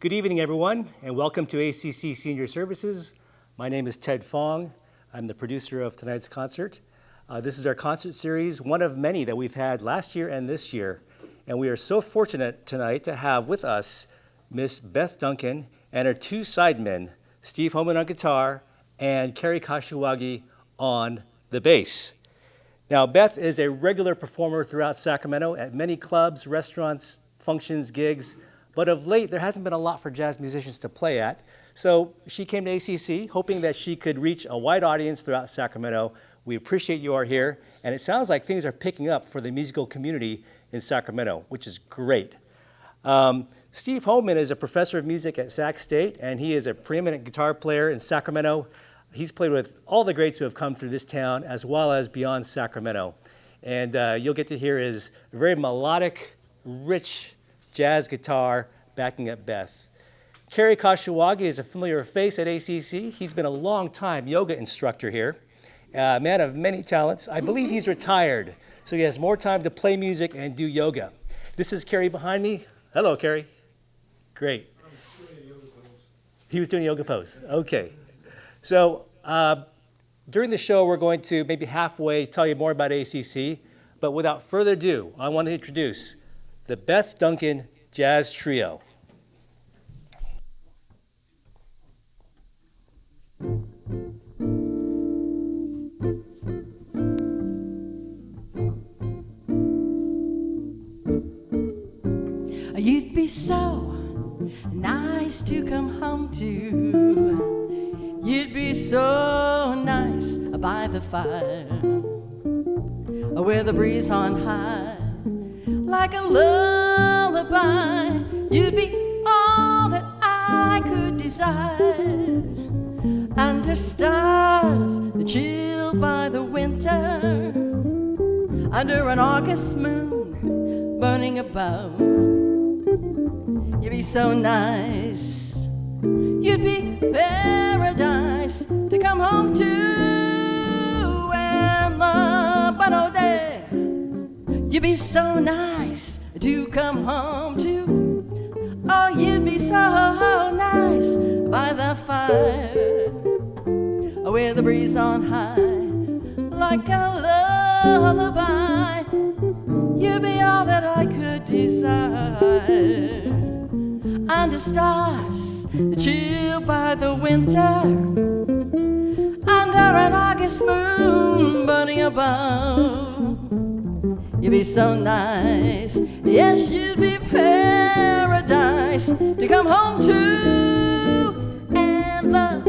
Good evening, everyone, and welcome to ACC Senior Services. My name is Ted Fong. I'm the producer of tonight's concert. This is our concert series, one of many that we've had last year and this year. And we are so fortunate tonight to have with us Miss Beth Duncan and her two sidemen, Steve Homan on guitar and Kerry Kashiwagi on the bass. Now, Beth is a regular performer throughout Sacramento at many clubs, restaurants, functions, gigs. But of late, there hasn't been a lot for jazz musicians to play at. So she came to ACC hoping that she could reach a wide audience throughout Sacramento. We appreciate you are here. And it sounds like things are picking up for the musical community in Sacramento, which is great. Steve Homan is a professor of music at Sac State, and he is a preeminent guitar player in Sacramento. He's played with all the greats who have come through this town, as well as beyond Sacramento. And you'll get to hear his very melodic, rich jazz guitar backing up Beth. Kerry Kashiwagi is a familiar face at ACC. He's been a long time yoga instructor here, a man of many talents. I believe he's retired, so he has more time to play music and do yoga. This is Kerry behind me. Hello, Kerry. Great. He was doing a yoga pose. Okay. So during the show, we're going to maybe halfway tell you more about ACC, but without further ado, I want to introduce the Beth Duncan Jazz Trio. You'd be so nice to come home to. You'd be so nice by the fire, with the breeze on high, like a lullaby. You'd be all that I could desire. Under stars chilled by the winter, under an August moon burning above. You'd be so nice. You'd be paradise to come home to and love. But oh, day, you'd be so nice to come home to. Oh, you'd be so nice by the fire, with the breeze on high, like a lullaby. You'd be all that I could desire. Under stars chilled by the winter, under an August moon burning above. You'd be so nice. Yes, you'd be paradise to come home to and love.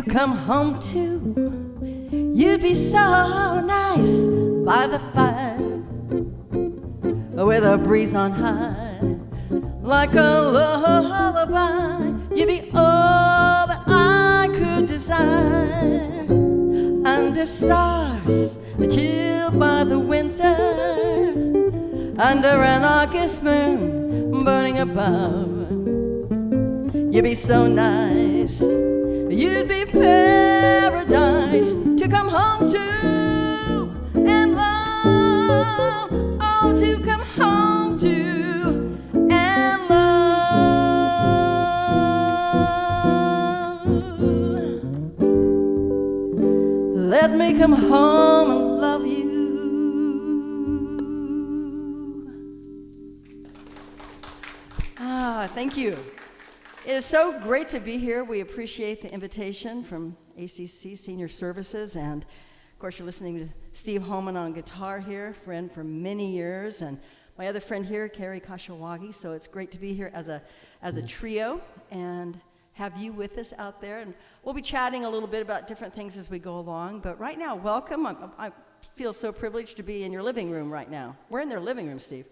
Come home to. You'd be so nice by the fire, with a breeze on high, like a lullaby. You'd be all that I could desire. Under stars chilled by the winter, under an August moon burning above. You'd be so nice. You'd be paradise to come home to and love. let me come home and love you. Thank you. It is so great to be here. We appreciate the invitation from ACC Senior Services, and of course you're listening to Steve Homan on guitar here, friend for many years, and my other friend here, Kerry Kashiwagi. So it's great to be here as a trio and have you with us out there. And we'll be chatting a little bit about different things as we go along. But right now, welcome. I feel so privileged to be in your living room right now. We're in their living room, Steve,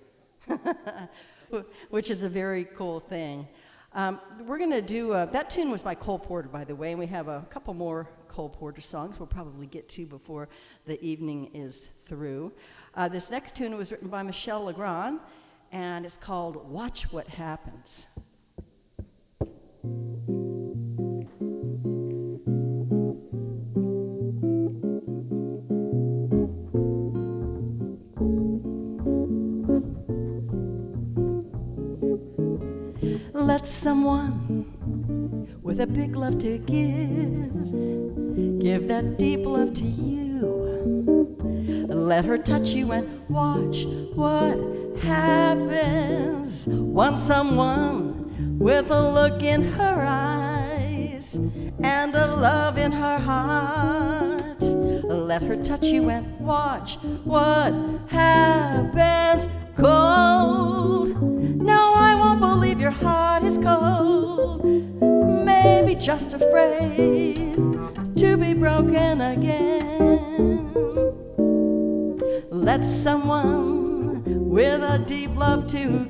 which is a very cool thing. We're going to do, that tune was by Cole Porter, by the way, and we have a couple more Cole Porter songs we'll probably get to before the evening is through. This next tune was written by Michel Legrand, and it's called Watch What Happens. Let someone with a big love to give that deep love to you. Let her touch you and watch what happens. Want someone with a look in her eyes and a love in her heart. Let her touch you and watch what happens. Cold. No, I won't believe your heart is cold. Maybe just afraid to be broken again. Let someone with a deep love to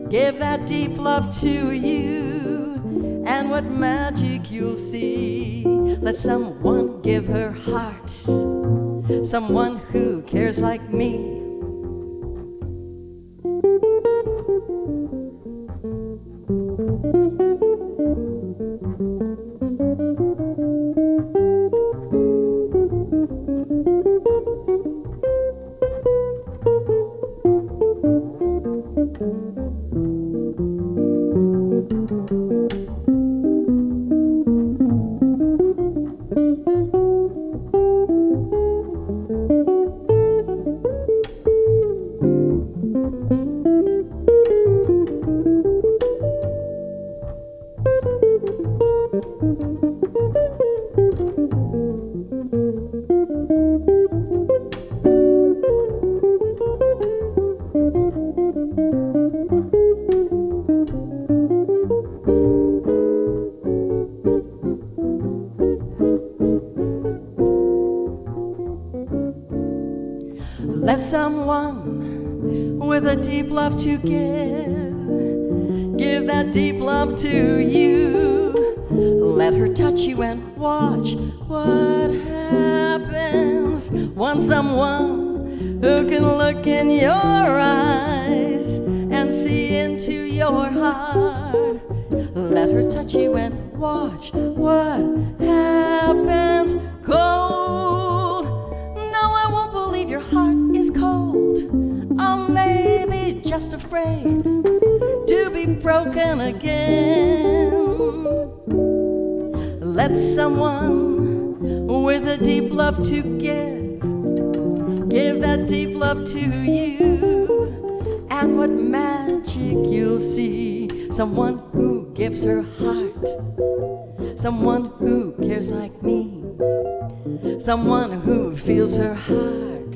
give that deep love to you, and what magic you'll see. Let someone give her heart, someone who cares like me. Let someone with a deep love to give that deep love to you. Let her touch you and watch what happens. Want someone who can look in your eyes and see into your heart. Let her touch you and watch what happens. Cold. No, I won't believe your heart is cold. Oh, maybe just afraid to be broken again. Let someone with a deep love to give that deep love to you, and what magic you'll see. Someone who gives her heart, someone who cares like me, someone who feels her heart,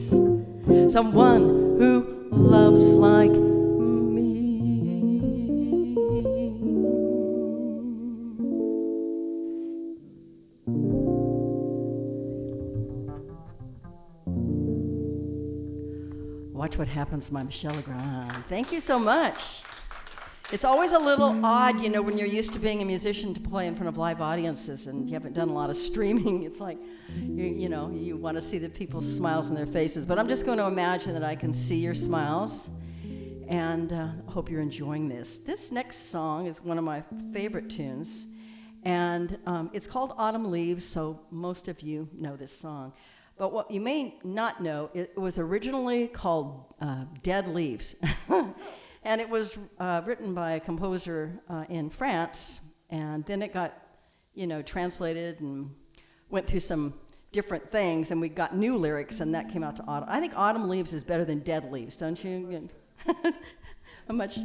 someone who loves like me. Watch What Happens by Michel Legrand. Thank you so much. It's always a little odd, you know, when you're used to being a musician to play in front of live audiences and you haven't done a lot of streaming. It's like, you know, you want to see the people's smiles on their faces. But I'm just going to imagine that I can see your smiles, and hope you're enjoying this. This next song is one of my favorite tunes, and it's called Autumn Leaves, so most of you know this song. But what you may not know, it was originally called Dead Leaves. And it was written by a composer in France, and then it got, you know, translated and went through some different things, and we got new lyrics, and that came out to Autumn. I think Autumn Leaves is better than Dead Leaves, don't you? A much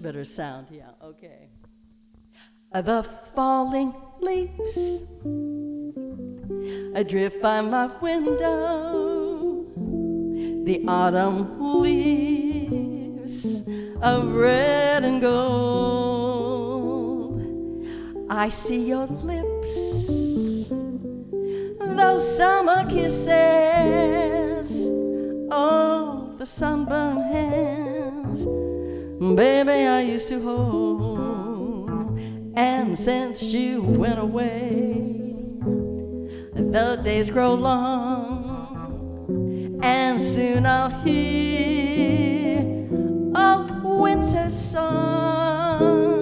better sound, yeah, okay. The falling leaves drift by my window, the autumn leaves of red and gold. I see your lips, those summer kisses, oh, the sunburned hands, baby, I used to hold. And since you went away, the days grow long, and soon I'll hear a winter song.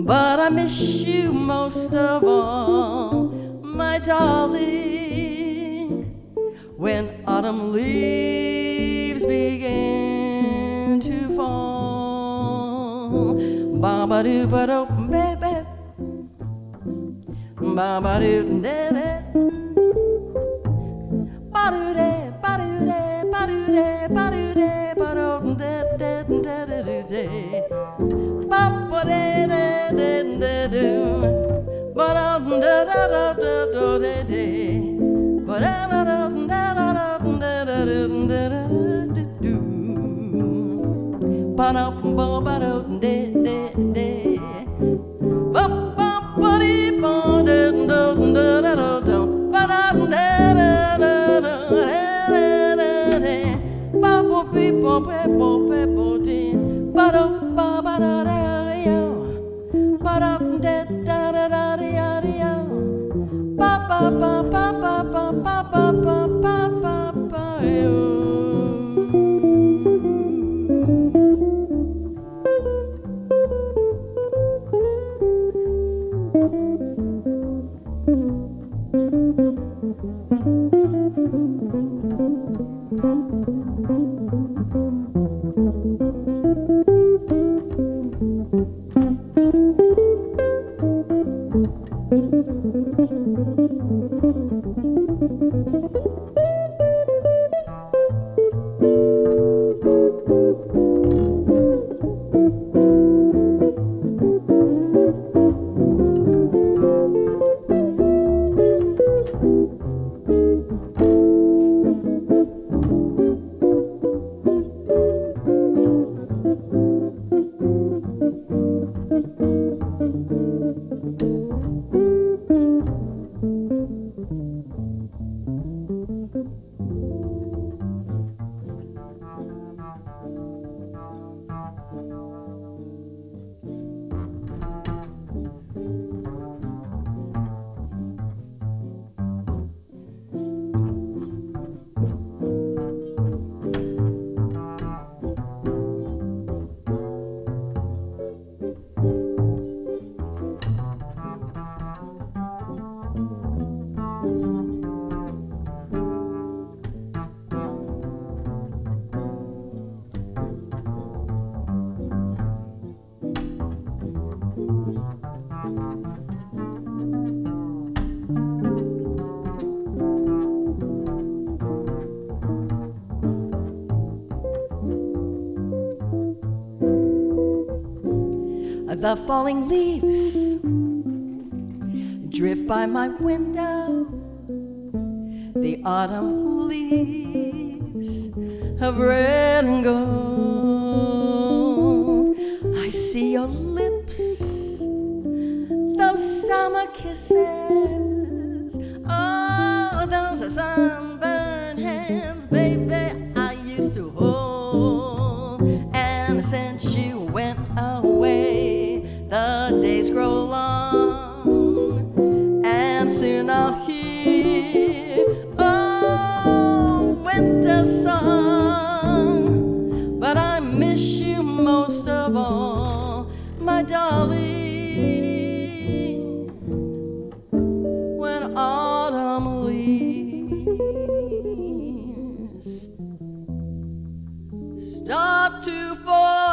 But I miss you most of all, my darling, when autumn leaves begin to fall. Ba-ba-doo-ba-doo, baby, ba-ba-doo-da-da, ba-doo-da, ba-doo-da, ba-doo-da, ba-doo-da, ba-doo-da-da-da-da-da-da, ba-ba-da-da-da-da-da-doo, ba-da-da-da-da-da-da-da-da, ba-da-da-da-da-da-da-da-da-da-doo, ba-da-ba-ba-doo-da-da-da, ba-ba-ba-dee-ba-da-da-da-da-da-da, ba-da-da-da-da-da-da-da, ba-ba-bee-ba-ba-ba-ba-ba-dee, ba-da-ba-ba-da-da-yo, ba-da-da-da-da-da-da-da-yo, ba-ba-ba-ba-ba-ba-ba-ba-ba-ba-yo. The falling leaves drift by my window, the autumn leaves of red and gold. I see your lips, those summer kisses, oh, those are sunburned hands, baby, I used to hold. And since you went away, the days grow long, and soon I'll hear a winter song. But I miss you most of all, my darling, when autumn leaves start to fall.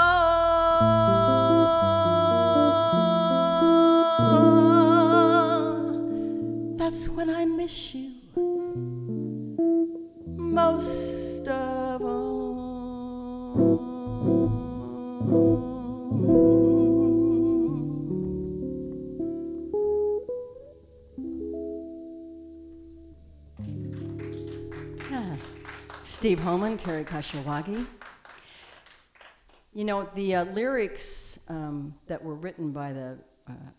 That's when I I miss you most of all. Steve Homan, Kerry Kashiwagi. You know, the lyrics that were written by the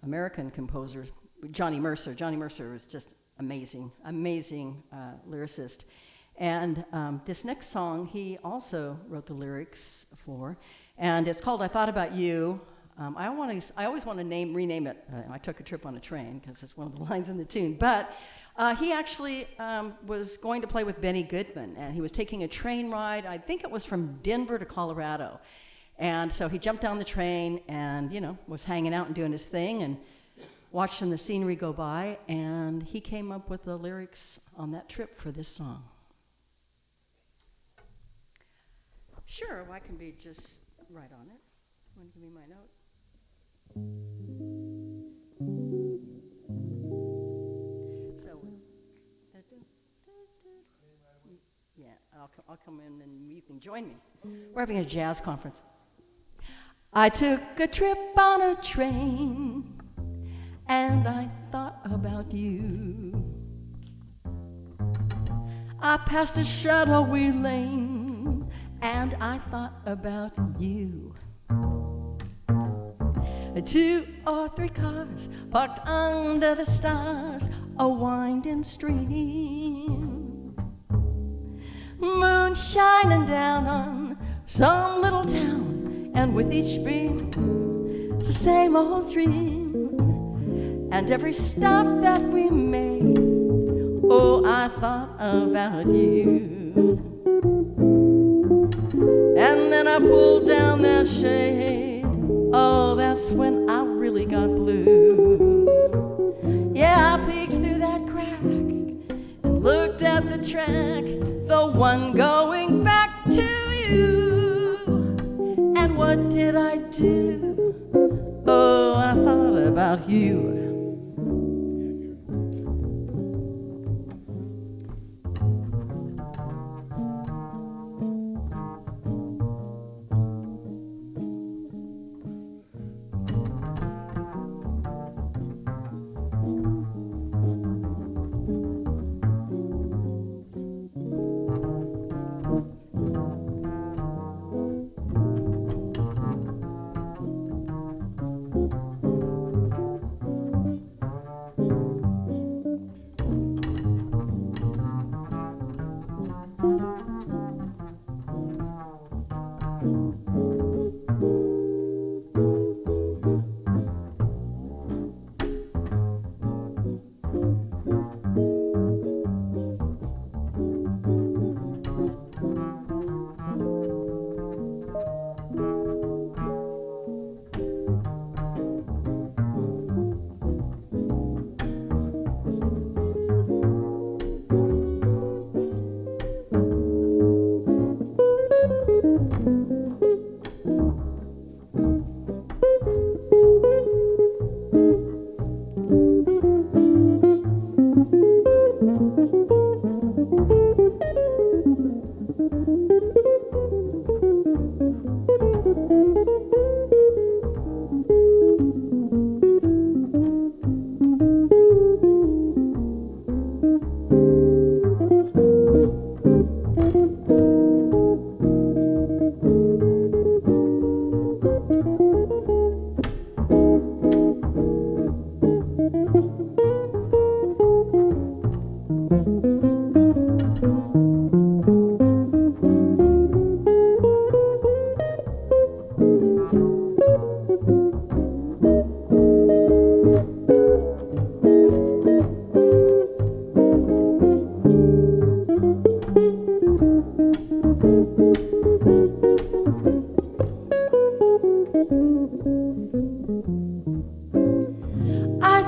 American composer, Johnny Mercer. Johnny Mercer was just amazing lyricist. And this next song, he also wrote the lyrics for, and it's called I Thought About You. I always want to rename it. I took a trip on a train, because it's one of the lines in the tune. But he actually was going to play with Benny Goodman, and he was taking a train ride. I think it was from Denver to Colorado. And so he jumped down the train and, was hanging out and doing his thing and watching the scenery go by. And he came up with the lyrics on that trip for this song. Sure, I can be just right on it. Want to give me my note? So, yeah, I'll come in and you can join me. We're having a jazz conference. I took a trip on a train and I thought about you. I passed a shadowy lane and I thought about you. 2 or 3 cars parked under the stars, a winding stream. Moon shining down on some little town, and with each beam, it's the same old dream. And every stop that we made, oh, I thought about you. And then I pulled down that shade. Oh, that's when I really got blue. Yeah, I peeked through that crack and looked at the track, the one going back to you. And what did I do? Oh, I thought about you.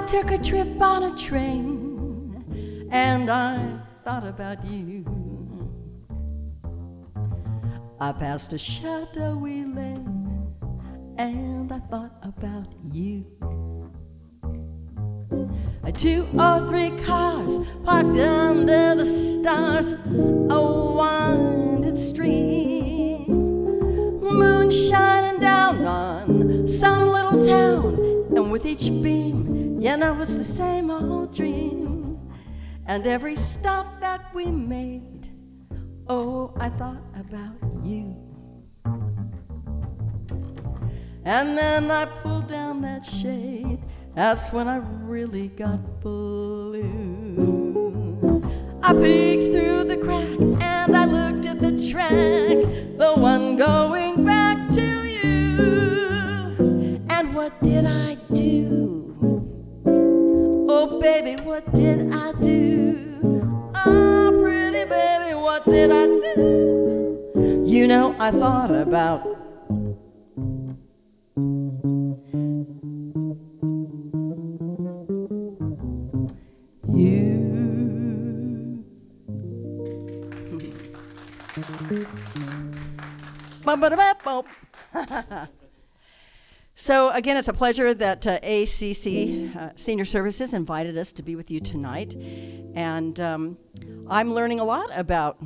took a trip on a train, and I thought about you. I passed a shadowy lane, and I thought about you. 2 or 3 cars parked under the stars, a winding stream, moon shining down on some little town, and with each beam, you know it's the same old dream. And every stop that we made, oh, I thought about you. And then I pulled down that shade, that's when I really got blue. I peeked through the crack and I looked at the track, the one going back to you. And what did I do? Oh, baby, what did I do? Oh, pretty baby, what did I do? You know, I thought about you. So again, it's a pleasure that ACC Senior Services invited us to be with you tonight. And I'm learning a lot about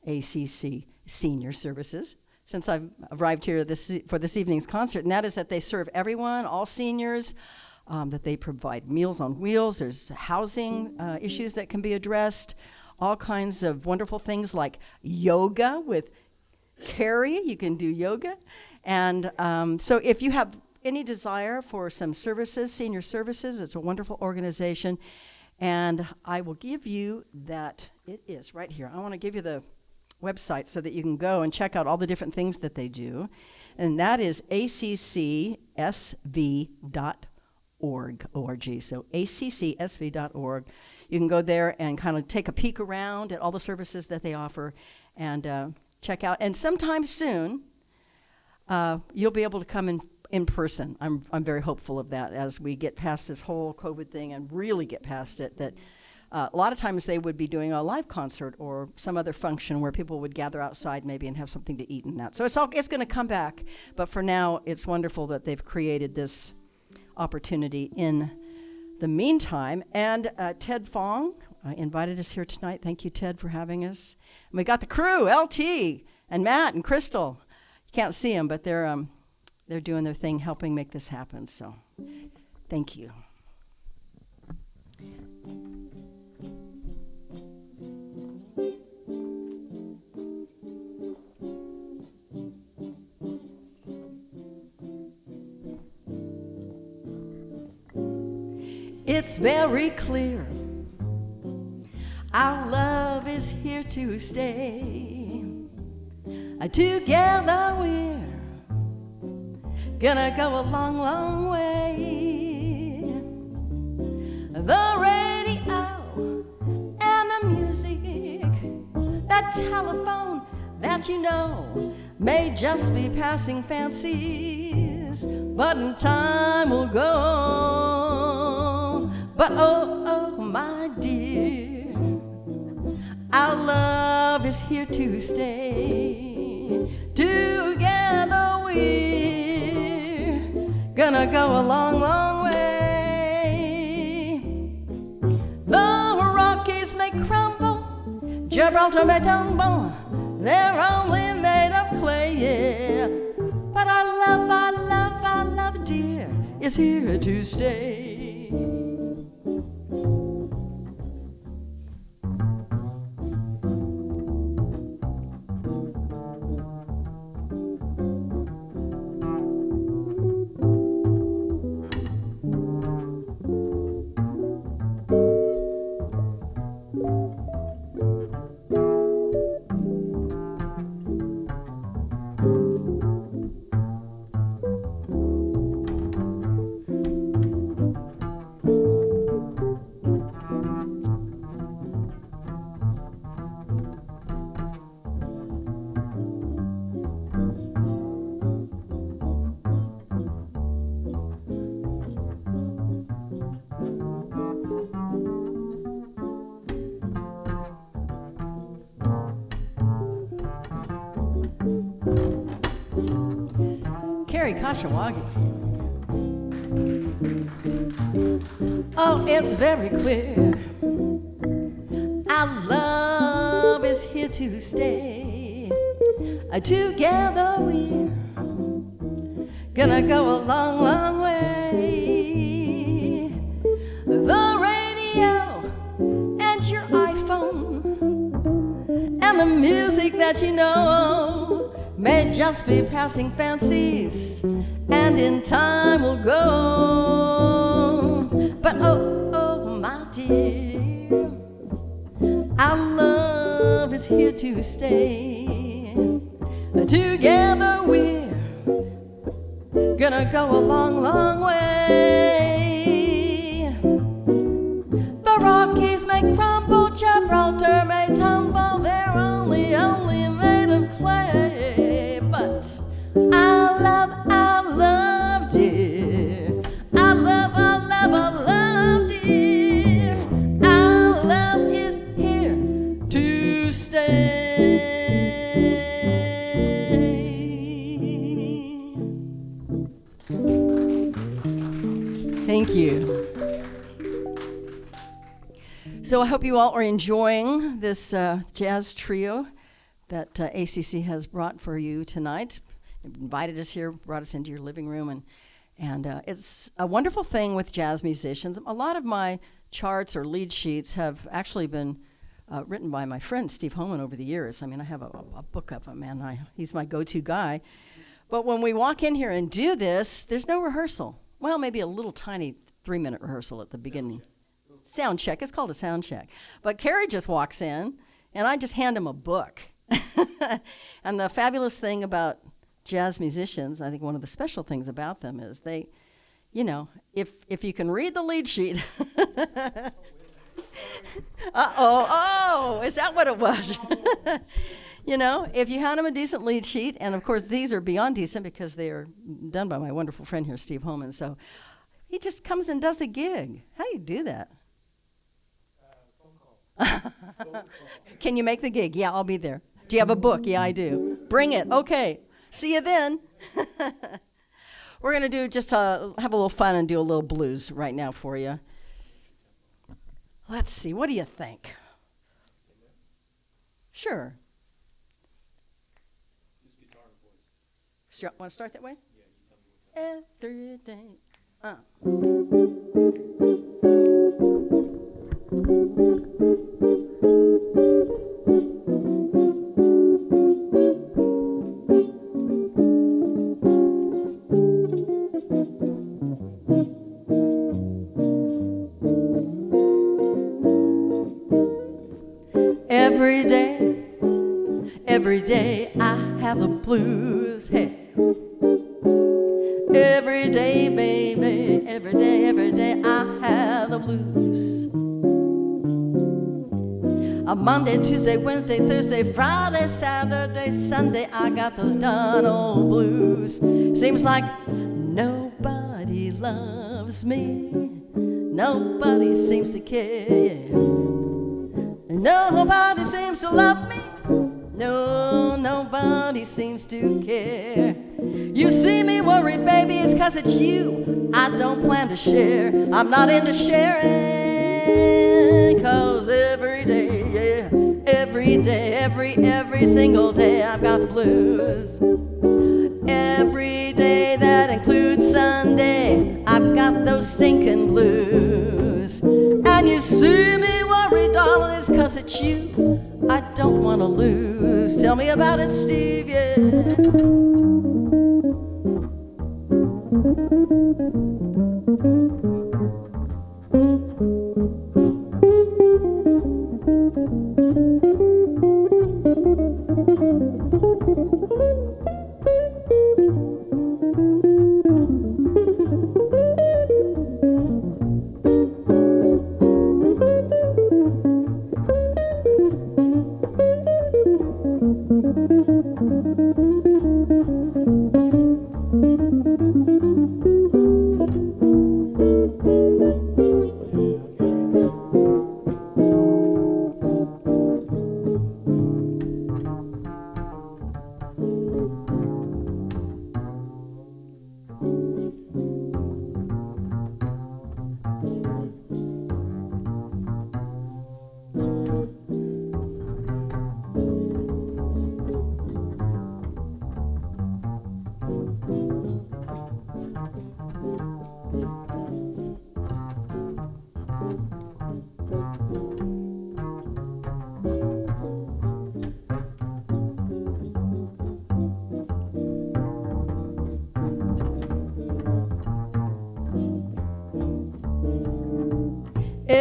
ACC Senior Services since I've arrived here for this evening's concert, and that is that they serve everyone, all seniors, that they provide Meals on Wheels. There's housing issues that can be addressed, all kinds of wonderful things like yoga with Kerry. You can do yoga. And so if you have any desire for some services, senior services, it's a wonderful organization. And I will give you that. It is right here. I want to give you the website so that you can go and check out all the different things that they do. And that is accsv.org. O-R-G. So accsv.org. You can go there and kind of take a peek around at all the services that they offer and check out. And sometime soon, you'll be able to come in person. I'm very hopeful of that as we get past this whole COVID thing and really get past it. That a lot of times they would be doing a live concert or some other function where people would gather outside maybe and have something to eat and that. So it's going to come back. But for now, it's wonderful that they've created this opportunity in the meantime. And Ted Fong invited us here tonight. Thank you, Ted, for having us. And we got the crew, LT and Matt and Crystal. You can't see them, but they're doing their thing, helping make this happen. So thank you. It's very clear our love is here to stay. Together we're gonna go a long, long way. The radio and the music, that telephone that you know may just be passing fancies, but in time will go. But oh, my dear, our love is here to stay. Together we're gonna go a long, long way. The Rockies may crumble, Gibraltar may tumble, they're only made of clay, yeah. But our love, dear, is here to stay. Kerry Kashiwagi. Oh, it's very clear. Our love is here to stay. Together we're gonna go a long, long way. The radio and your iPhone and the music that you know may just be passing fancies, and in time will go. But oh, oh, my dear, our love is here to stay. Together we're gonna go a long, long way. The Rockies may crumble, Gibraltar may tumble, they're only made of clay. But our love, dear, our love, dear, our love is here to stay. Thank you. So I hope you all are enjoying this jazz trio that ACC has brought for you tonight. They've invited us here, brought us into your living room, and it's a wonderful thing with jazz musicians. A lot of my charts or lead sheets have actually been written by my friend Steve Homan over the years. I mean, I have a book of them, and he's my go-to guy. But when we walk in here and do this, there's no rehearsal. Well, maybe a little tiny 3-minute rehearsal at the beginning. Sound check. It's called a sound check. But Kerry just walks in, and I just hand him a book. And the fabulous thing about jazz musicians, I think one of the special things about them is they, you know, if you can read the lead sheet. Is that what it was? You know, if you hand him a decent lead sheet, and of course these are beyond decent because they are done by my wonderful friend here, Steve Homan. So he just comes and does a gig. How do you do that? Phone call. Can you make the gig? Yeah, I'll be there. Do you have a book? Yeah, I do. Bring it. Okay. See you then. We're going to do just have a little fun and do a little blues right now for you. Let's see. What do you think? Sure. Just guitar and voice. Want to start that way? Yeah, you tell me what Every day. Every day I have the blues, hey. Every day, baby, every day I have the blues. Monday, Tuesday, Wednesday, Thursday, Friday, Saturday, Sunday, I got those darn old blues. Seems like nobody loves me, nobody seems to care. Nobody seems to love me. No, nobody seems to care. You see me worried, baby, it's 'cause it's you I don't plan to share. I'm not into sharing, 'cause every day, yeah, every day, every single day I've got the blues. Every day that includes Sunday, I've got those stinking blues. And you see me worried, darling, it's 'cause it's you I don't want to lose. Tell me about it, Steve, yeah.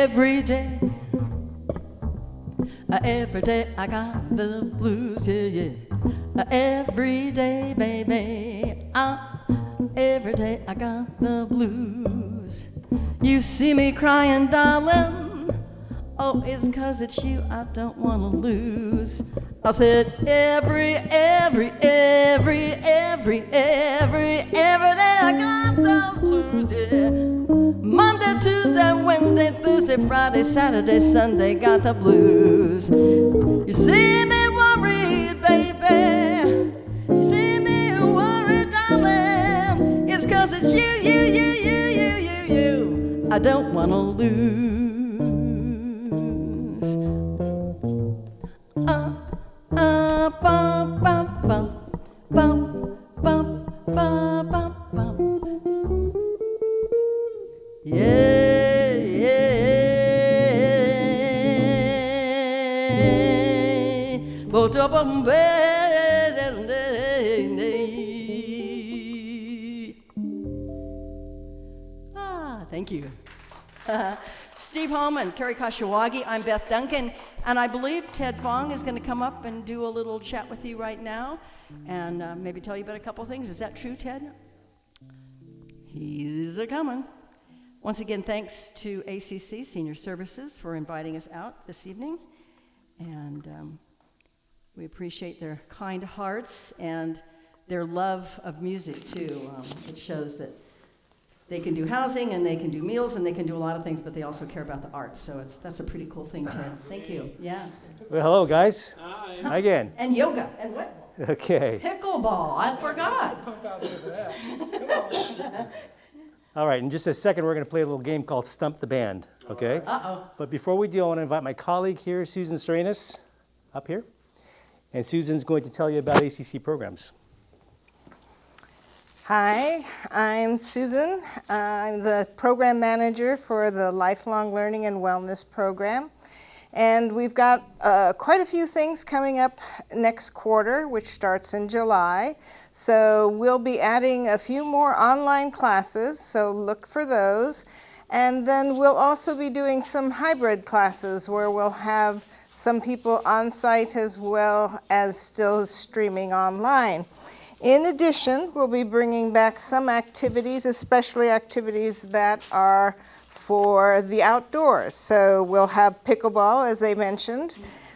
every day. Every day I got the blues, yeah, yeah. Every day, baby, every day I got the blues. You see me crying, darling, oh, it's 'cause it's you I don't wanna lose. I said every day I got those blues, yeah. Monday, Tuesday, Wednesday, Thursday, Friday, Saturday, Sunday, got the blues. You see me worried, baby. You see me worried, darling. It's 'cause it's you. I don't wanna lose. Bum, bum, bum, bum, bum, bum, bum, bum. Yeah, yeah. Thank you. Steve Homan, Kerry Kashiwagi, I'm Beth Duncan, and I believe Ted Fong is going to come up and do a little chat with you right now and maybe tell you about a couple things. Is that true, Ted? He's a-coming. Once again, thanks to ACC Senior Services for inviting us out this evening, and we appreciate their kind hearts and their love of music, too. It shows that they can do housing, and they can do meals, and they can do a lot of things, but they also care about the arts. So that's a pretty cool thing, Ted. Thank you. Yeah. Well, hello, guys. Hi. Again. And yoga. And what? Okay. Pickleball. I forgot. Pump out there for that. Come on. All right, in just a second, we're going to play a little game called Stump the Band, okay? Uh-oh. But before we do, I want to invite my colleague here, Susan Stranis, up here. And Susan's going to tell you about ACC programs. Hi, I'm Susan. I'm the program manager for the Lifelong Learning and Wellness program. And we've got quite a few things coming up next quarter, which starts in July. So we'll be adding a few more online classes, so look for those. And then we'll also be doing some hybrid classes where we'll have some people on site as well as still streaming online. In addition, we'll be bringing back some activities, especially activities that are for the outdoors. So we'll have pickleball, as they mentioned.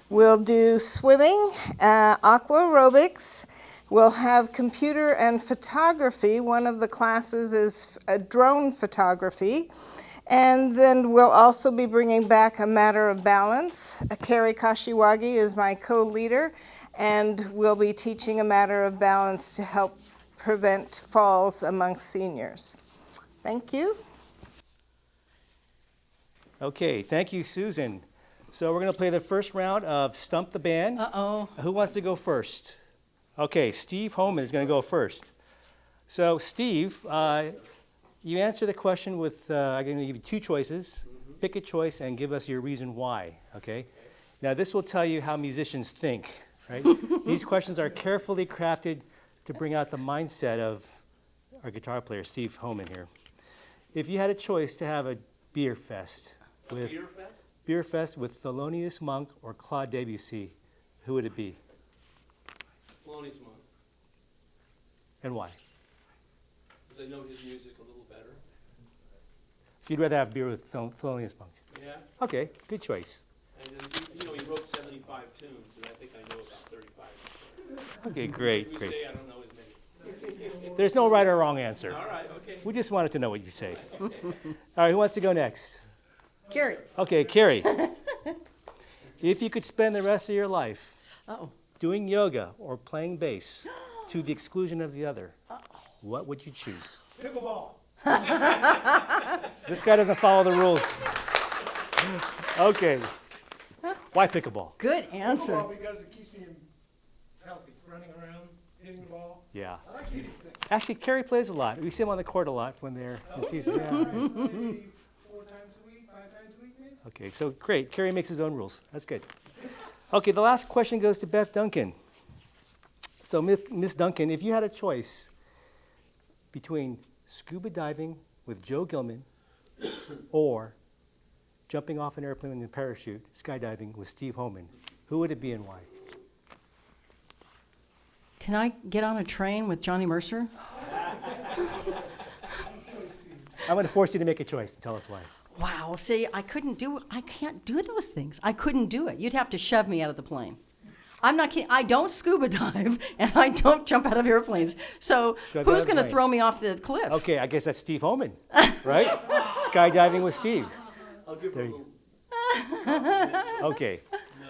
We'll do swimming, aqua aerobics. We'll have computer and photography. One of the classes is drone photography. And then we'll also be bringing back a matter of balance. Kerry Kashiwagi is my co-leader, and we'll be teaching a matter of balance to help prevent falls amongst seniors. Thank you. Okay, thank you, Susan. So we're going to play the first round of Stump the Band. Uh-oh. Who wants to go first? Okay, Steve Homan is going to go first. So, Steve, you answer the question with, I'm going to give you two choices. Pick a choice and give us your reason why, okay? Now, this will tell you how musicians think, right? These questions are carefully crafted to bring out the mindset of our guitar player, Steve Homan here. If you had a choice to have a beer fest with Beer Fest with Thelonious Monk or Claude Debussy, who would it be? Thelonious Monk, And why? because I know his music a little better. So you'd rather have beer with Thelonious Monk? Yeah. Okay, good choice. And then, he wrote 75 tunes, and I think I know about 35. Okay, great, We great. say I don't know as many. There's no right or wrong answer. All right, okay. We just wanted to know what you say. All right, who wants to go next? Carrie. Okay, Kerry. If you could spend the rest of your life Uh-oh. doing yoga or playing bass to the exclusion of the other, what would you choose? Pickleball. This guy doesn't follow the rules. Okay. Why pickleball? Good answer. Pickleball because it keeps me healthy, running around, hitting the ball. Yeah. I like hitting things. Actually, Kerry plays a lot. We see him on the court a lot when they're in season. Yeah. Maybe 4 times a week, 5 times a week, maybe. Okay, so great. Kerry makes his own rules. That's good. Okay, the last question goes to Beth Duncan. So, Miss Duncan, if you had a choice between scuba diving with Joe Gilman or jumping off an airplane in a parachute, skydiving with Steve Homan, who would it be and why? Can I get on a train with Johnny Mercer? I'm going to force you to make a choice and tell us why. Wow, see, I can't do those things. I couldn't do it. You'd have to shove me out of the plane. I'm not kidding. I don't scuba dive, and I don't jump out of airplanes. So Shove you out who's of going to planes. throw me off the cliff? Okay, I guess that's Steve Homan, right? Skydiving with Steve. I'll give her There a you little. Okay,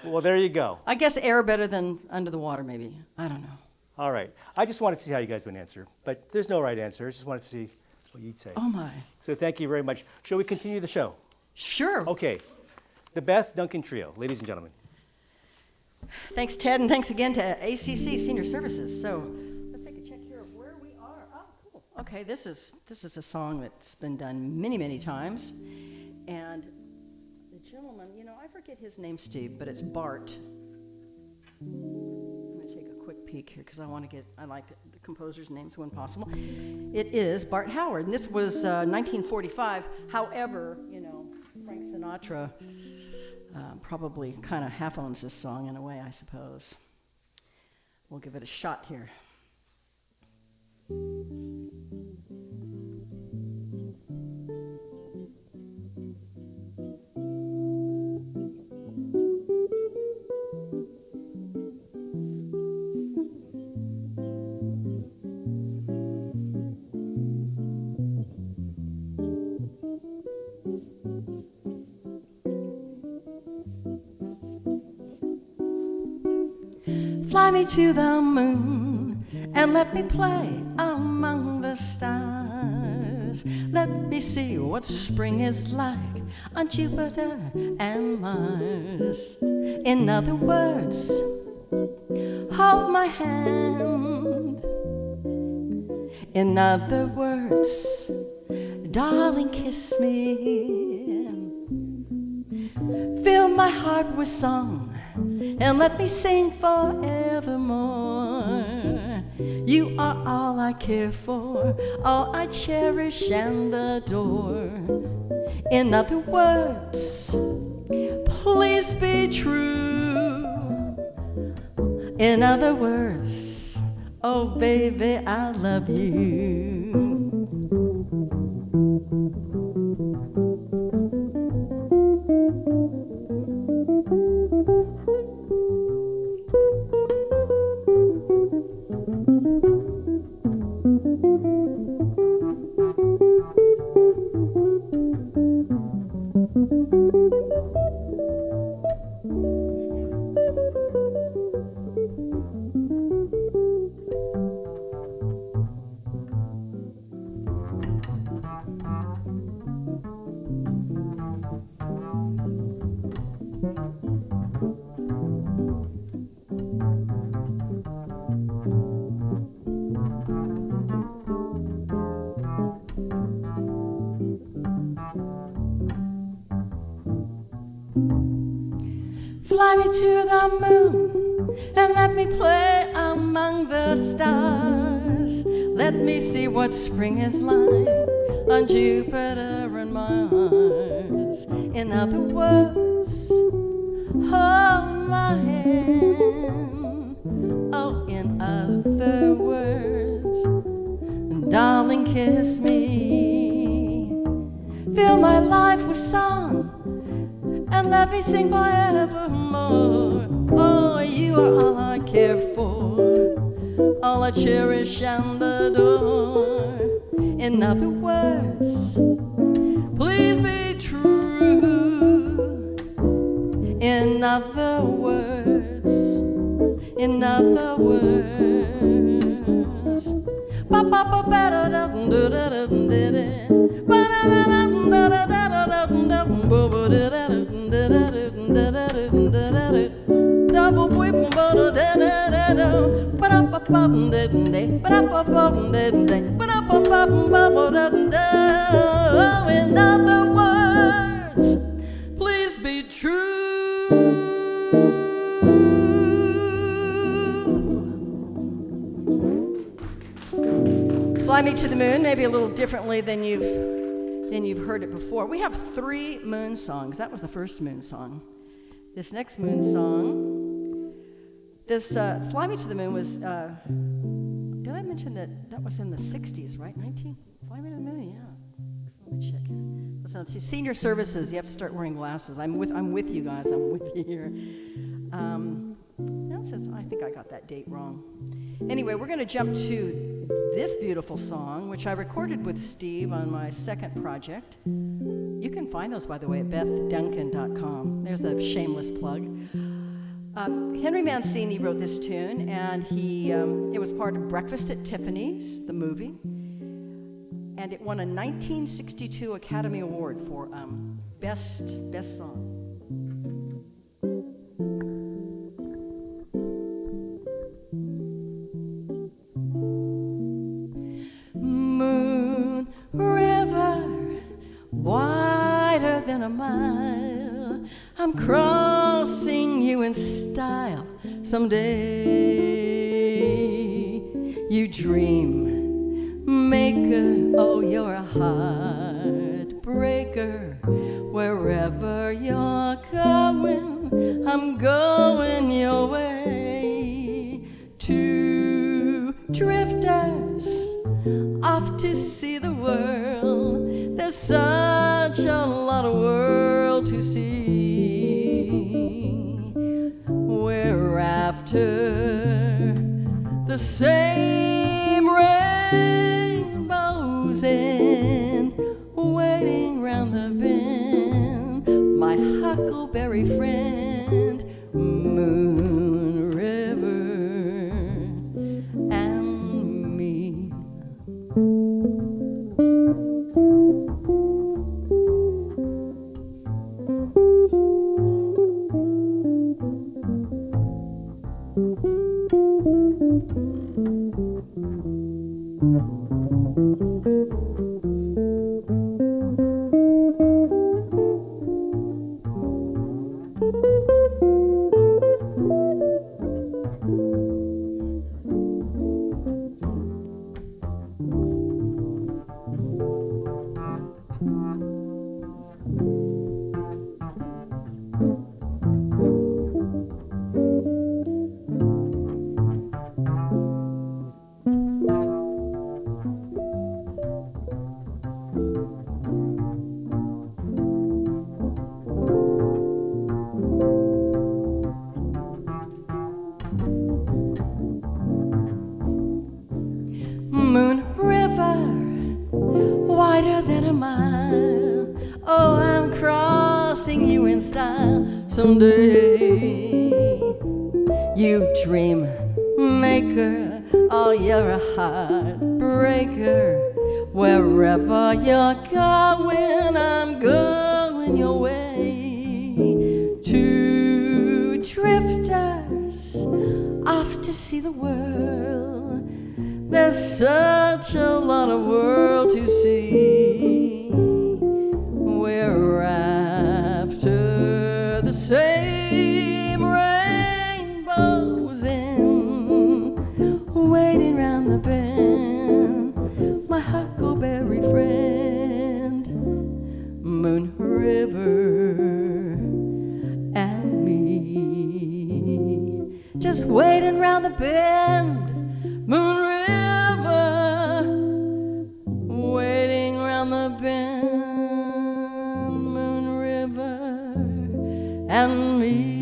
well, there you go. I guess air better than under the water, maybe. I don't know. All right. I just wanted to see how you guys would answer, but there's no right answer. I just wanted to see what you'd say. Oh, my. So thank you very much. Shall we continue the show? Sure. Okay. The Beth Duncan Trio, ladies and gentlemen. Thanks, Ted, and thanks again to ACC Senior Services. So let's take a check here of where we are. Oh, cool. Okay, this is a song that's been done many, many times. And the gentleman, I forget his name, Steve, but it's Bart. I'm going to take a quick peek here because I like the composer's names when possible. It is Bart Howard, and this was 1945. However, Frank Sinatra probably kind of half owns this song in a way, I suppose. We'll give it a shot here. Fly me to the moon and let me play among the stars. Let me see what spring is like on Jupiter and Mars. In other words, hold my hand. In other words, darling, kiss me. Fill my heart with song and let me sing forevermore. You are all I care for, all I cherish and adore. In other words, please be true. In other words, oh baby, I love you. Fly me to the moon and let me play among the stars. Let me see what spring is like on Jupiter and Mars. In other words, hold my hand. Oh, in other words, darling, kiss me. Fill my life with song and let me sing forevermore. Oh, you are all I care for, all I cherish and adore. In other words, please be true. In other words, in other words. Ba ba ba ba da da da da da da. Ba da da da da da da da da. Ba ba da da da da da da da da. Double whip ba da da da da. Ba da ba ba da da. Ba da ba ba da da. Ba da ba ba ba da da. In other words, please be true. Fly me to the moon, maybe a little differently than you've and you've heard it before. We have 3 moon songs. That was the first moon song. This next moon song, this Fly Me to the Moon was, did I mention that was in the 60s, right? Fly Me to the Moon, yeah. So let me check here. Listen, it's Senior Services, you have to start wearing glasses. I'm with you guys, I'm with you here. Now it says, I think I got that date wrong. Anyway, we're going to jump to this beautiful song, which I recorded with Steve on my second project. You can find those, by the way, at bethduncan.com. There's a shameless plug. Henry Mancini wrote this tune, and it was part of Breakfast at Tiffany's, the movie, and it won a 1962 Academy Award for Best Song. Moon river, wider than a mile, I'm crossing you in style someday. You dream maker, oh, you're a heartbreaker. Wherever you're going, I'm going your way. Two drifters off to see the world. There's such a lot of world to see. We're after the same rainbows and waiting round the bend. My huckleberry friend, Moon River. Moon river, wider than a mile. Oh, I'm crossing you in style someday. You dream maker, oh, you're a heartbreaker. Wherever you're going, I'm going your way. Two drifters off to see the world. There's such a lot of world to see. We're after the same rainbows and waiting round the bend. My huckleberry friend, Moon River, and me, just waiting round the bend. Moon River, waiting round the bend. Moon River and me.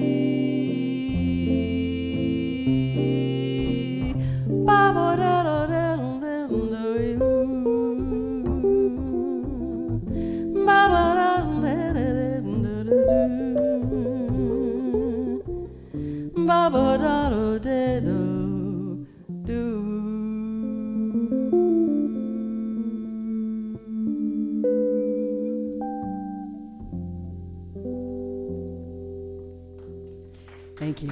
Thank you.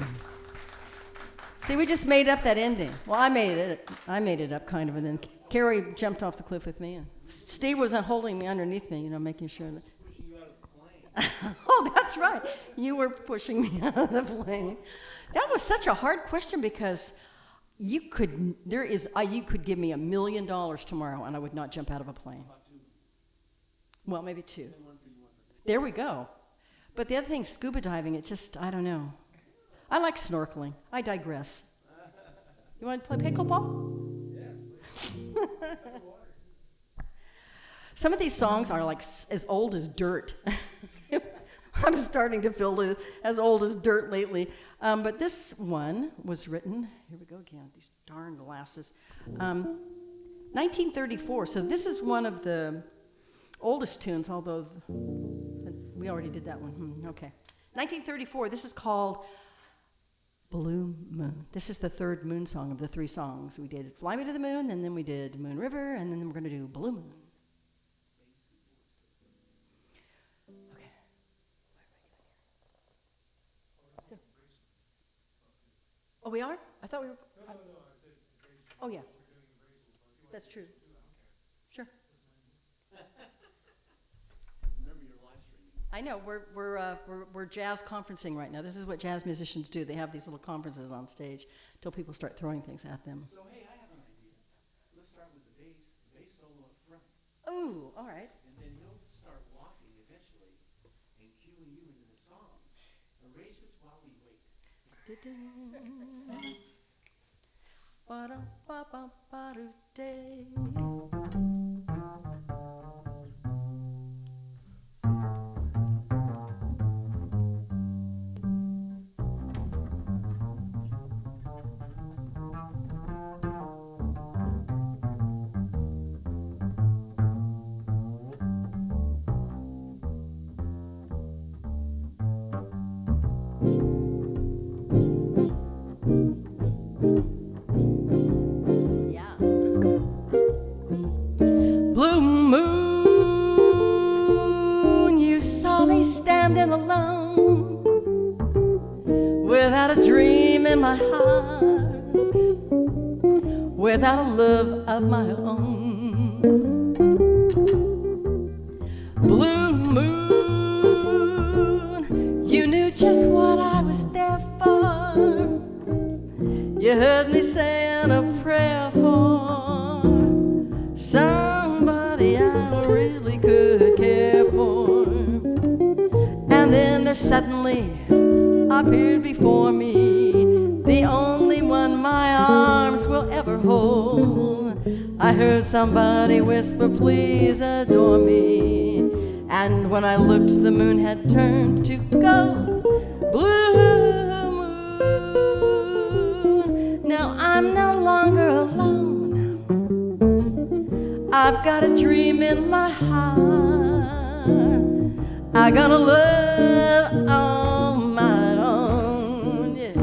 See, we just made up that ending. Well, I made it up kind of, and then Kerry jumped off the cliff with me, and Steve wasn't holding me underneath me, making sure that. Pushing you out of the plane. Oh, that's right. You were pushing me out of the plane. That was such a hard question because you could give me $1 million tomorrow, and I would not jump out of a plane. Well, maybe 2. There we go. But the other thing, scuba diving, it just, I don't know. I like snorkeling. I digress. You want to play pickleball? Yes. Some of these songs are like as old as dirt. I'm starting to feel as old as dirt lately. But this one was written, here we go again, these darn glasses, 1934. So this is one of the oldest tunes, although we already did that one. Okay. 1934, this is called Blue Moon. This is the third moon song of the 3 songs. We did Fly Me to the Moon, and then we did Moon River, and then we're going to do Blue Moon. Okay. So, oh, we are? I thought we were. Oh, yeah. That's true. Sure. I know, we're jazz conferencing right now. This is what jazz musicians do. They have these little conferences on stage till people start throwing things at them. So, hey, I have an idea. Let's start with the bass solo up front. Ooh, all right. And then he'll start walking eventually and cueing you into the song. Arrange this while we wait. Yeah. Blue moon, you saw me standing alone, without a dream in my heart, without a love of my own. Blue moon, you knew just what I was there for. You heard me saying a prayer for somebody I really could care for. And then there suddenly appeared before me the only one my arms will ever hold. I heard somebody whisper, please adore me. And when I looked, the moon had turned to gold. Blue moon, now I'm no longer alone. I've got a dream in my heart. I got a love on my own, yeah.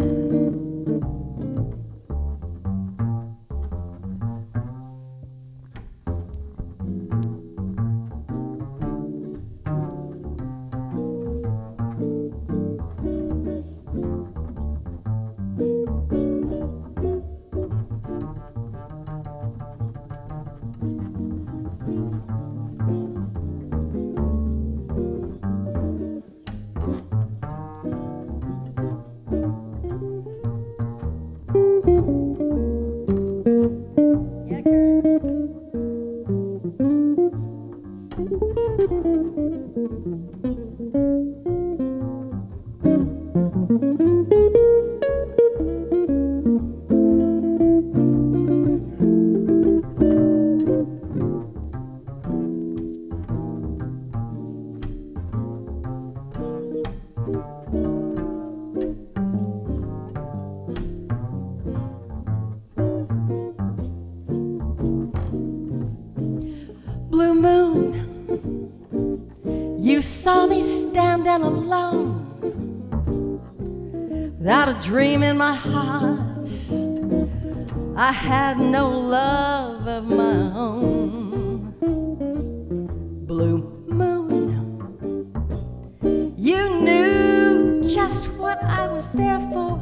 Yeah, Kerry. Blue moon, you saw me standing alone, without a dream in my heart. I had no love of my own. Blue moon, you knew just what I was there for,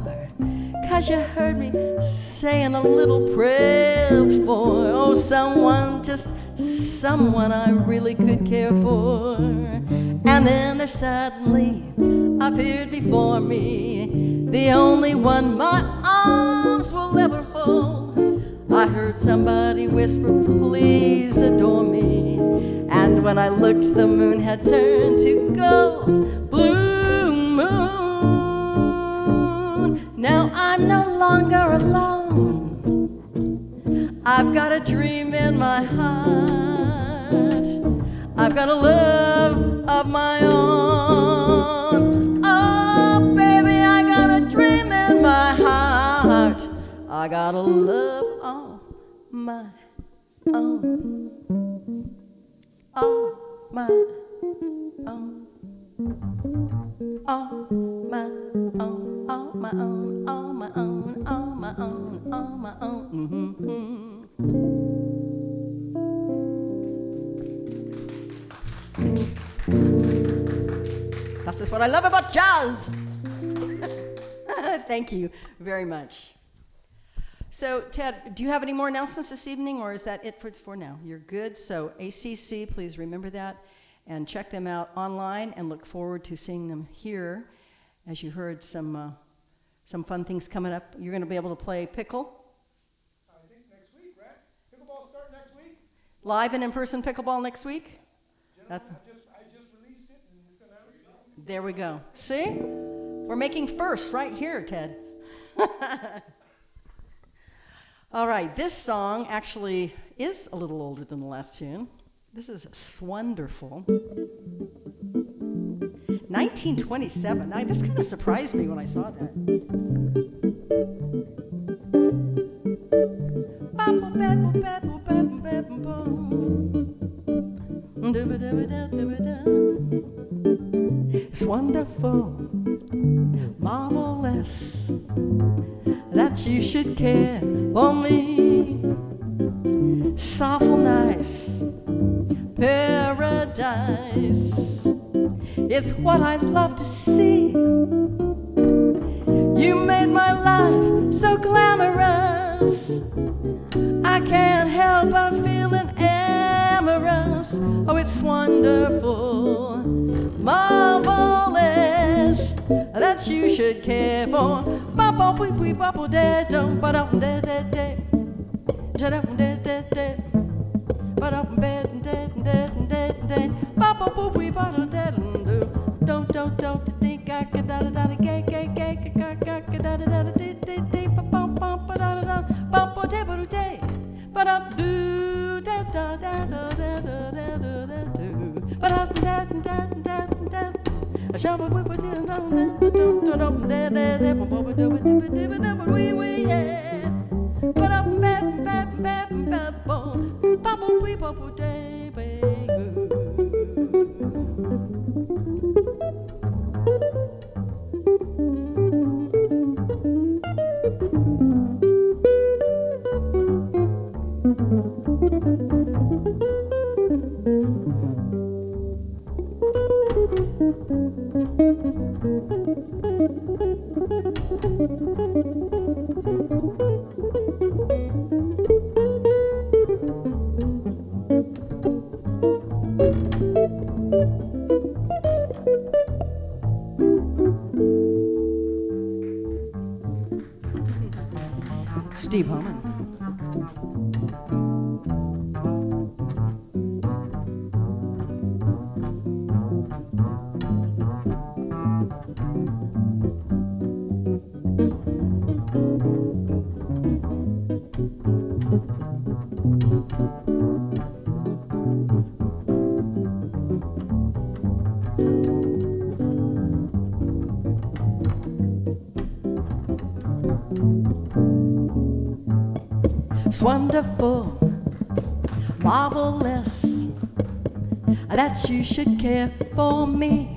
'cause you heard me saying a little prayer for, oh, someone, just someone I really could care for. And then there suddenly appeared before me the only one my arms will ever hold. I heard somebody whisper, please adore me. And when I looked, the moon had turned to gold. Blue moon. Now I'm no longer alone. I've got a dream in my heart. I've got a love of my own. Oh, baby, I got a dream in my heart. I got a love of my own. Oh, my own. Oh, my own. Oh, my own. Oh, my own. Oh, my own. Oh, my own. Mm-hmm. This is what I love about jazz. Thank you very much. So, Ted, do you have any more announcements this evening, or is that it for now? You're good. So, ACC, please remember that, and check them out online, and look forward to seeing them here. As you heard, some fun things coming up. You're going to be able to play pickle. I think next week, right? Pickleball start next week? Live and in-person pickleball next week. That's. I just released it and it's announced. There we go. See? We're making firsts right here, Ted. All right, this song actually is a little older than the last tune. This is Swonderful. 1927. Now, this kind of surprised me when I saw that. It's wonderful, marvelous that you should care for me. Soulful, nice paradise. It's what I love to see. You made my life so glamorous. I can't help but feeling amorous. Oh, it's wonderful, marvelous that you should care for. Bop wee wee bop da dum ba dum da da da da da da da da ba dum ba da da da da bop wee ba da da do don't think I could da da da ga ga ga ga ga da da da da da bop bop ba da da bop da ba da ba dum do da da da da da da da do ba da da da da da. I shall be with you down there, but I'm Steve Homan. It's wonderful, marvelous that you should care for me.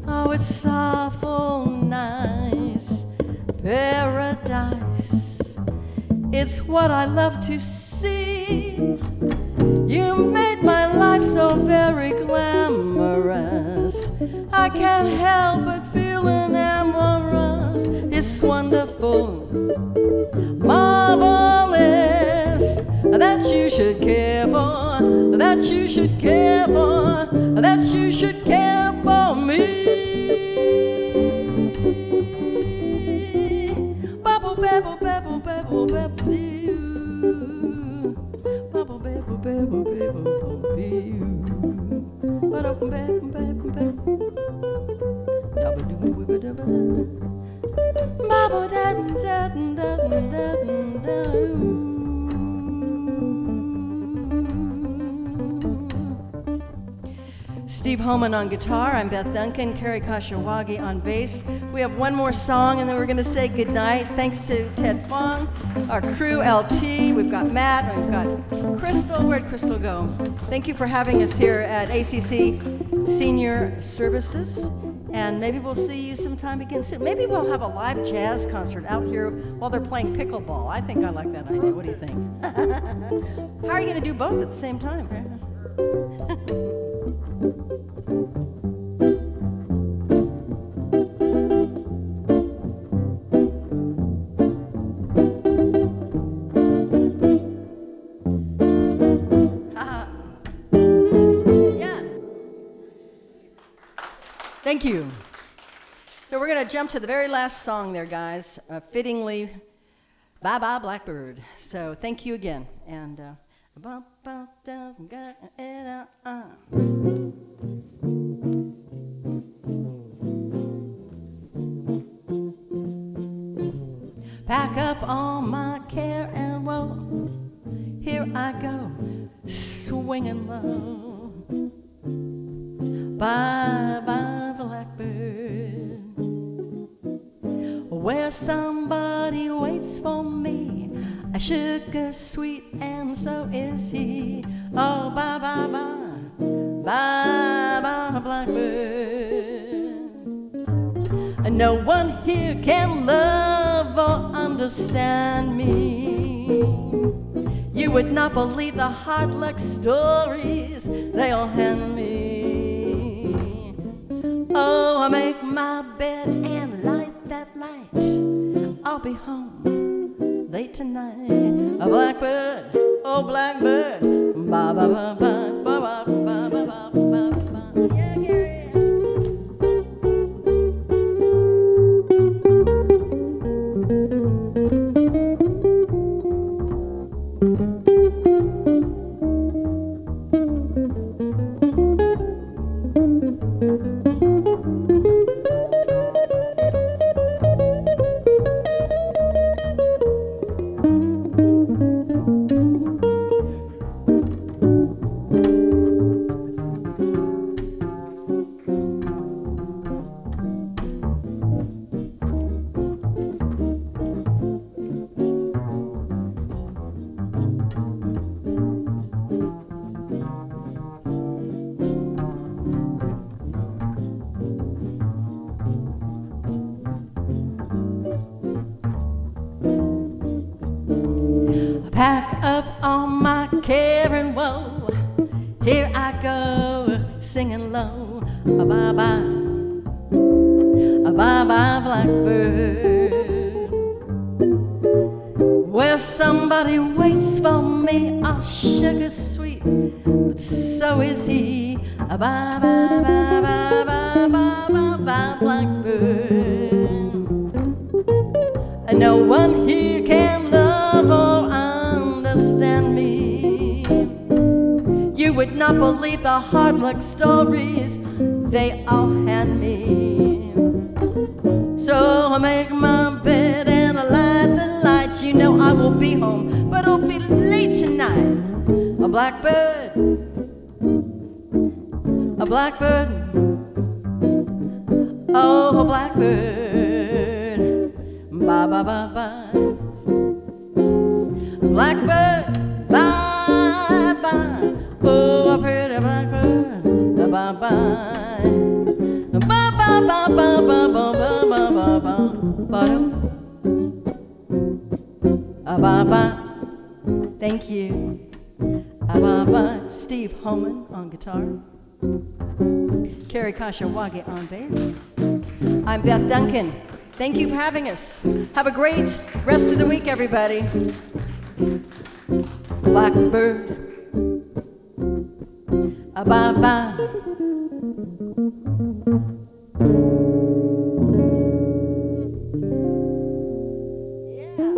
Oh, it's awful nice paradise. It's what I love to see. You made my life so very glamorous. I can't help but feeling amorous. It's wonderful, marvelous that you should care for, that you should care for, that you should care for me. Bubble, babble, babble, babble, babble, babble, babble, babble, babble. Steve Homan on guitar. I'm Beth Duncan. Kerry Kashiwagi on bass. We have one more song and then we're going to say goodnight. Thanks to Ted Fong, our crew, LT. We've got Matt. We've got Crystal. Where'd Crystal go? Thank you for having us here at ACC Senior Services. And maybe we'll see you sometime again soon. Maybe we'll have a live jazz concert out here while they're playing pickleball. I think I like that idea. What do you think? How are you going to do both at the same time? Thank you. So we're going to jump to the very last song there, guys. Fittingly, Bye Bye Blackbird. So thank you again. And pack up all my care and woe. Here I go, swinging low. Bye bye blackbird, where somebody waits for me, a sugar sweet and so is he. Oh bye bye bye, bye bye blackbird. No one here can love or understand me. You would not believe the hard luck stories they'll hand me. Oh, I make my bed and light that light. I'll be home late tonight. A blackbird, oh blackbird, ba ba ba ba ba ba ba ba ba ba. Yeah, Gary. Pack up all my care and woe. Here I go, singing low. A bye-bye, a bye-bye blackbird. Where somebody waits for me, oh sugar sweet, but so is he. A bye-bye, bye-bye, bye-bye, bye-bye blackbird. No one here can love or understand me. You would not believe the hard luck stories they all hand me. So I make my bed and I light the light. You know I will be home, but it'll be late tonight. A blackbird, a blackbird, oh a blackbird, bye bye bye bye. Blackbird, bye bye, oh a pretty blackbird, bye bye, bye bye bye bye bye bye bye bye bye bye bye. Thank you. Bye bye. Steve Homan on guitar, Kerry Kashiwagi on bass. I'm Beth Duncan. Thank you for having us. Have a great rest of the week, everybody. Blackbird, bye-bye. Yeah.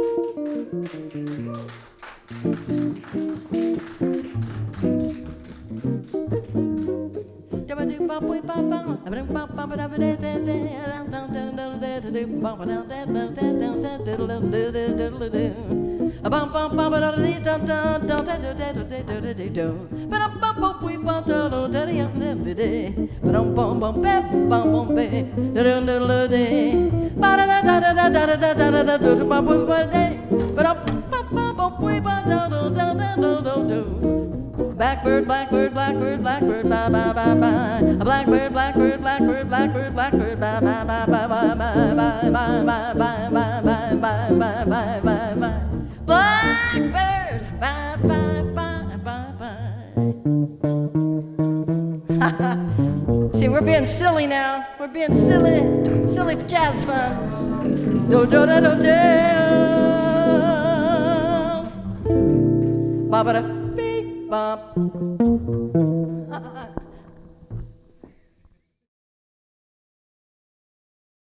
Blackbird, blackbird, blackbird, blackbird, bye, bye, bye, bye. A blackbird, blackbird, blackbird, blackbird, blackbird, bye, bye, bye, bye, bye, bye, bye, bye, bye, bye, bye, bye, bye, bye, bye, bye, bye. Blackbird, bye, bye, bye, bye, bye. See, we're being silly now. We're being silly, silly jazz fun. Do do do do do. Ba ba da beep bop.